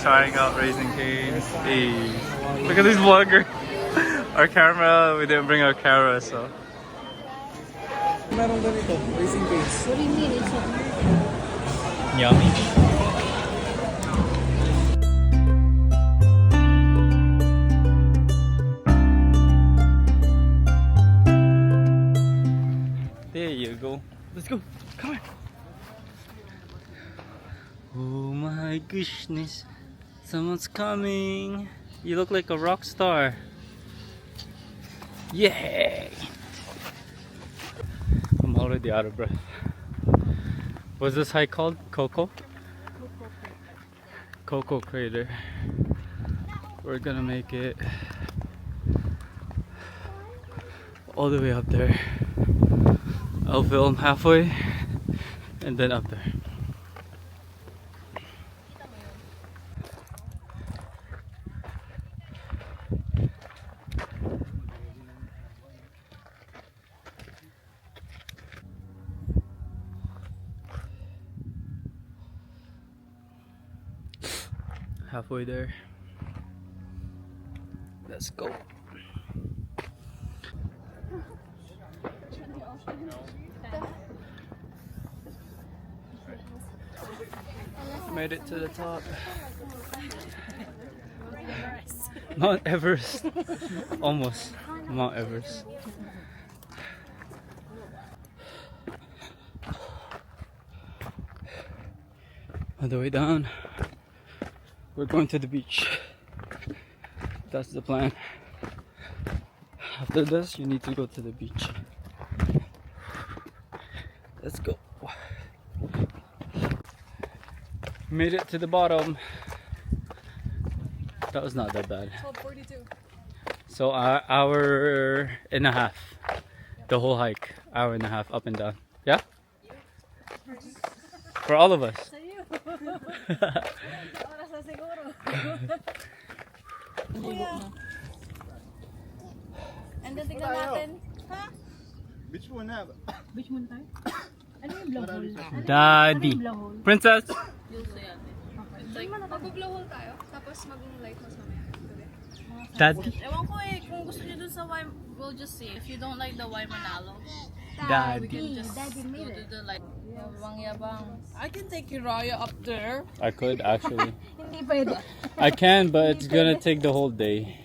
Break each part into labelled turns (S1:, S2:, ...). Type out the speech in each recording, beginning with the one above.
S1: trying out racing canes. Hey, look at these vloggers. Our camera, we didn't bring our camera, so.
S2: Meron ganito, racing case.
S3: What do you mean? It's not
S1: Yummy. There you go. Let's go. Come on. Oh my goodness. Someone's coming. You look like a rock star. Yay! I'm already out of breath. What's this hike called? Coco? Coco Crater. We're gonna make it all the way up there. I'll film halfway and then up there. Halfway there. Let's go. Made it to the top. Mount Everest. Almost Mount Everest. On the way down, we're going to the beach. That's the plan. After this, you need to go to the beach. Let's go. Made it to the bottom. That was not that bad.
S3: 42.
S1: So hour and a half. The whole hike. Hour and a half up and down. Yeah? For all of us.
S3: And then tignan natin. Ha?
S2: Beach mo na.
S3: Beach moon tayo? Ano yung blow hole?
S1: Daddy. Princess.
S3: It's like, mag-blow hole tayo, tapos mag-lighthouse mamaya.
S1: Daddy.
S4: Ewan ko eh, kung gusto nyo dun sa Waim, we'll just see. If you don't like the Waim Manalo, we
S1: Daddy.
S4: can just go to the like, yabang. I can take Raya up there.
S1: I could actually.
S3: Hindi pwede.
S1: I can, but it's gonna take the whole day.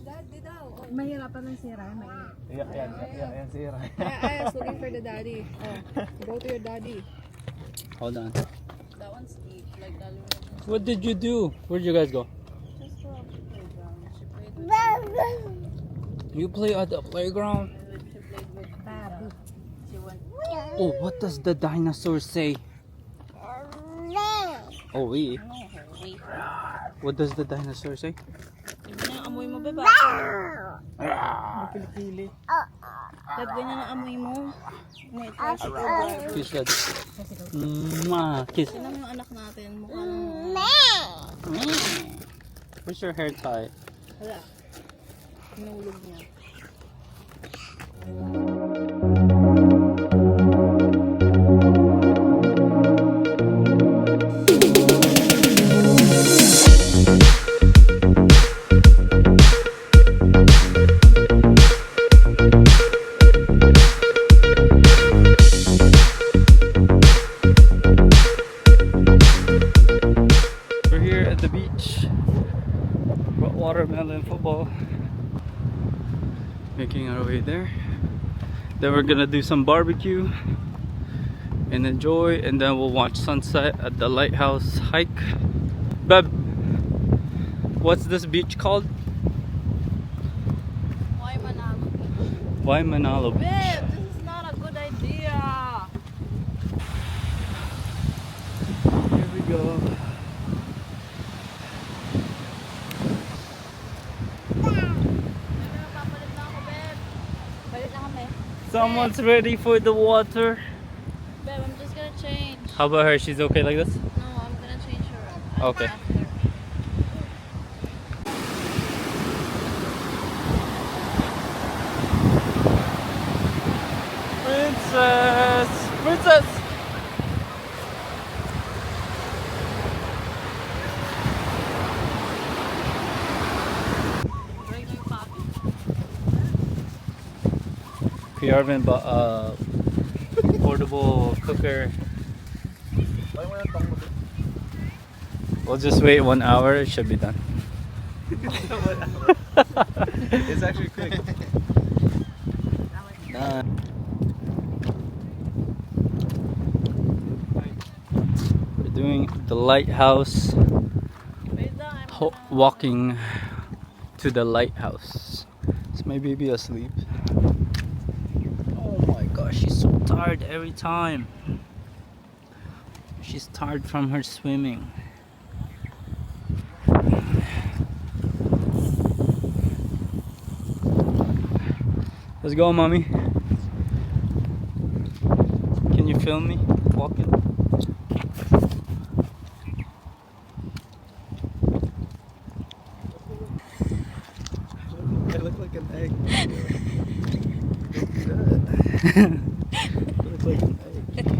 S3: Daddy daw. Mahirapan ng si Raya, mainit.
S2: Yan si Ira.
S3: I was looking for the daddy. Oh, go to your daddy.
S1: Hold on.
S4: That one's deep, like that.
S1: What did you do? Where'd you guys go?
S4: Just go up the playground. She played with
S1: You play at the playground?
S4: she played with she went.
S1: Oh, what does the dinosaur say? Oh, wait. What does the dinosaur say?
S4: Ganyan ang amoy mo, beba.
S2: Pili-pili.
S4: Dad, ganyan ang amoy mo. May
S1: Kiss that. Kiss.
S4: Tignan mo yung anak natin. Mukha ng...
S1: Where's your hair tie?
S4: Wala. Hinulog niya.
S1: Watermelon football. Making our way there. Then we're gonna do some barbecue and enjoy, and then we'll watch sunset at the lighthouse hike. Beb, what's this beach called?
S4: Why Manalo?
S1: Why Manalo Beach?
S4: Babe, this is not a good idea.
S1: Here we go. Someone's ready for the water.
S4: Babe, I'm just gonna change.
S1: How about her? She's okay like this?
S4: No, I'm gonna change her.
S1: Okay. Princess! Princess! We haven't bought a portable cooker. We'll just wait 1 hour. It should be done.
S2: It's actually quick.
S1: We're doing the lighthouse. Walking to the lighthouse. Is my baby asleep? Oh my gosh, she's so tired every time. She's tired from her swimming. Let's go, mommy. Can you film me walking?
S2: I look like an egg.
S1: You look like an egg.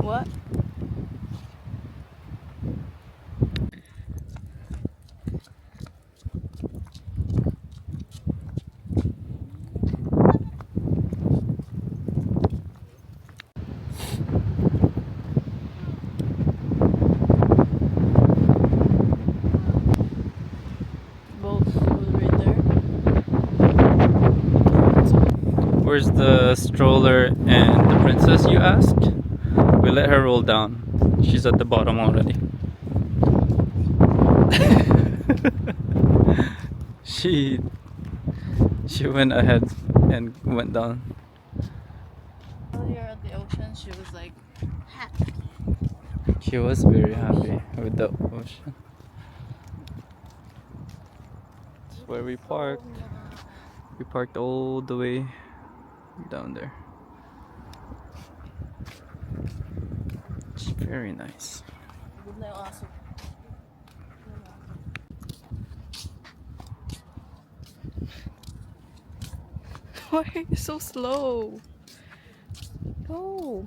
S4: What?
S1: Where's the stroller and the princess, you asked? We let her roll down. She's at the bottom already. She went ahead and went down.
S4: Earlier at the ocean, she was like happy.
S1: She was very happy with the ocean. That's where we parked. We parked all the way down there. It's very nice.
S4: Why are you so slow? Go.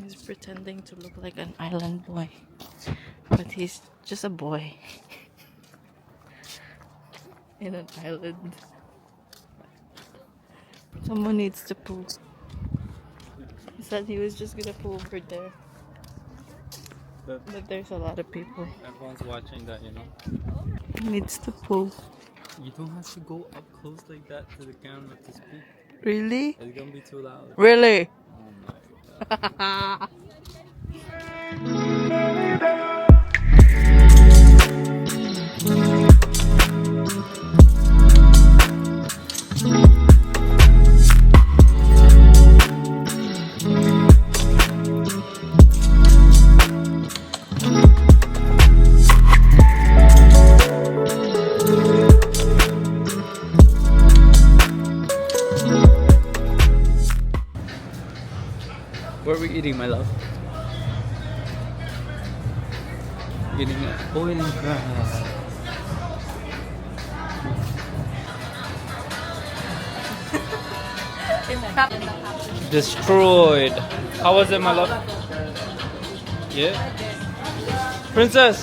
S4: He's pretending to look like an island boy, but he's just a boy in an island. Someone needs to poo. He said he was just gonna poo over there, but there's a lot of people.
S1: Everyone's watching that, you know.
S4: He needs to poo.
S1: You don't have to go up close like that to the camera to speak.
S4: Really?
S1: It's gonna be too loud.
S4: Really?
S1: Oh my god. What are we eating, my love? Eating oil and crab. Destroyed. How was it, my love? Yeah? Princess!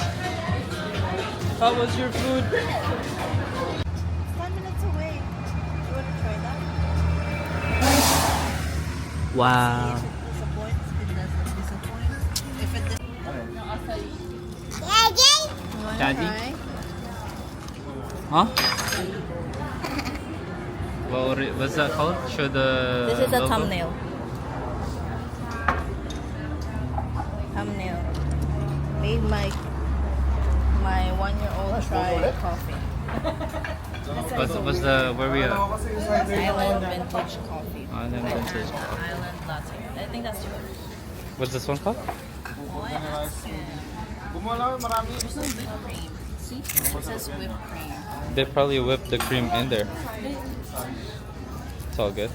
S1: How was your food?
S3: 10 minutes away. You want to try that?
S1: Wow.
S3: Disappoints? It doesn't disappoint. If it
S1: Daddy? Huh? What's that called? Show the
S4: This is the
S1: logo?
S4: thumbnail. Thumbnail. Made my 1-year-old try coffee.
S1: What's the where we at?
S4: Island vintage coffee.
S1: Island vintage.
S4: Island latte. I think that's yours.
S1: What's this one called?
S4: There's no whipped cream. See? It says whipped cream.
S1: They probably whipped the cream in there. It's all good.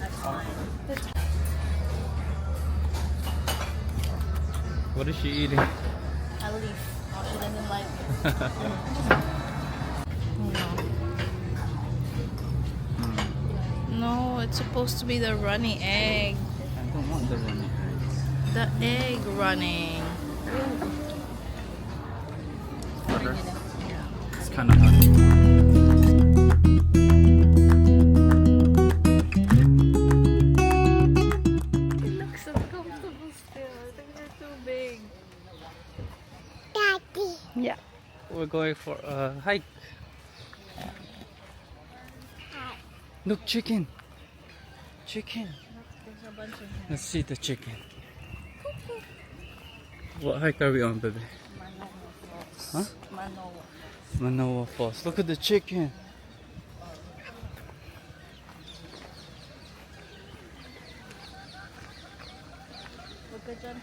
S1: What is she eating?
S4: A leaf. Oh, she doesn't like it. No, it's supposed to be the runny egg.
S1: I don't want the runny eggs.
S4: The egg running.
S1: Butter. It's kind of hot.
S4: Yeah.
S1: We're going for a hike. Look, chicken. Chicken.
S4: There's a bunch of them.
S1: Let's see the chicken. What hike are we on, baby?
S4: Manoa Falls.
S1: Huh?
S4: Manoa.
S1: Manoa Falls. Look at the chicken.
S4: Look at John.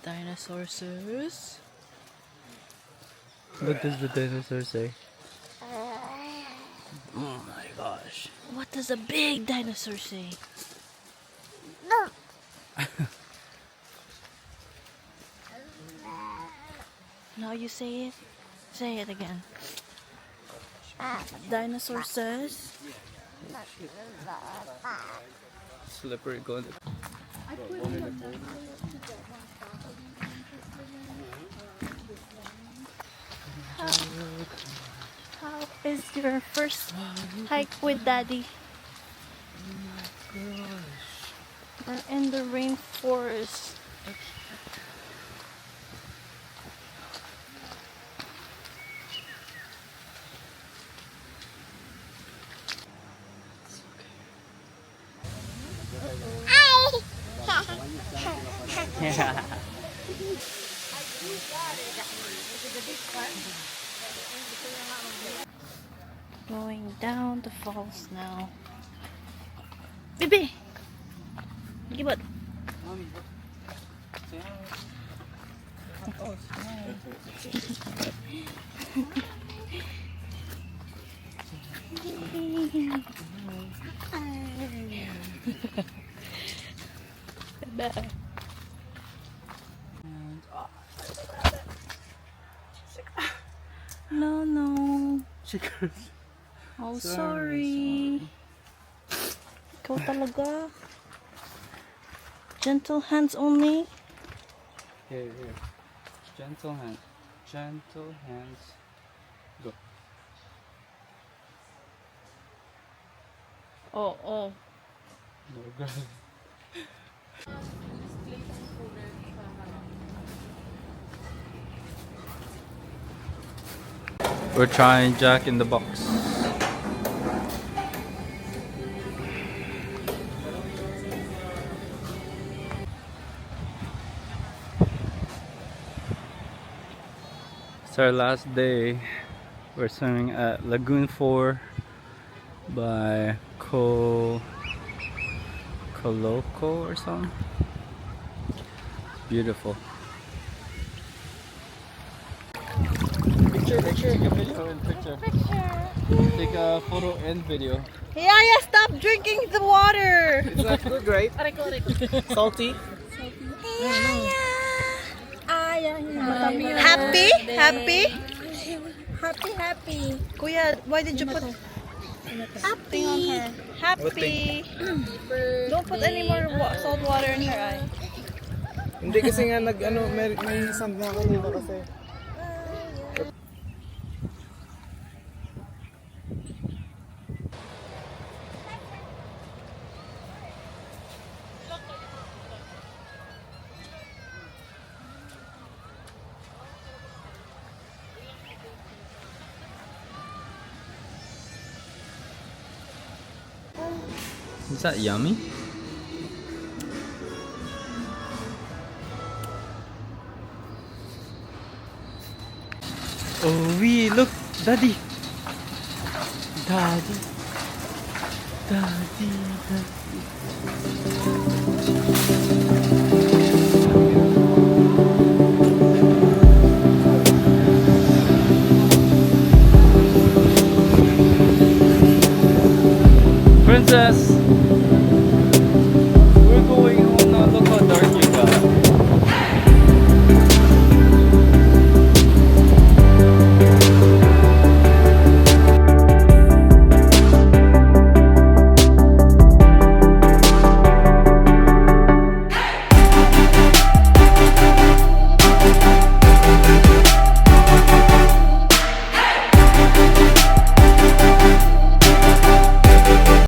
S4: Dinosaurs.
S1: What does the dinosaur say? Oh my gosh.
S4: What does a big dinosaur say? Now you say it. Say it again. Dinosaur says.
S1: Slippery going.
S4: How is your first hike with Daddy? We're in the rainforest.
S1: Yeah.
S4: Going down the falls now. Baby! Gibot! No, no. Oh, sorry. Ikaw talaga. Gentle hands only.
S1: Here. Gentle hands. Gentle hands. Go.
S4: Oh.
S1: No, go. We're trying Jack in the Box. It's our last day. We're swimming at Lagoon 4 by Coloco or something. Beautiful. Picture, video and picture. Take a photo and video.
S4: Yeah, stop drinking the water.
S2: It's not good, right? Salty?
S4: Happy?
S3: Happy.
S4: Kuya, why did you put thing on her?
S2: What
S4: Happy. Don't put any more salt water in her eye.
S2: Hindi kasi nga may sand na ako dito kasi.
S1: Is that yummy? Oh, we look, daddy. Daddy. Daddy. Princess.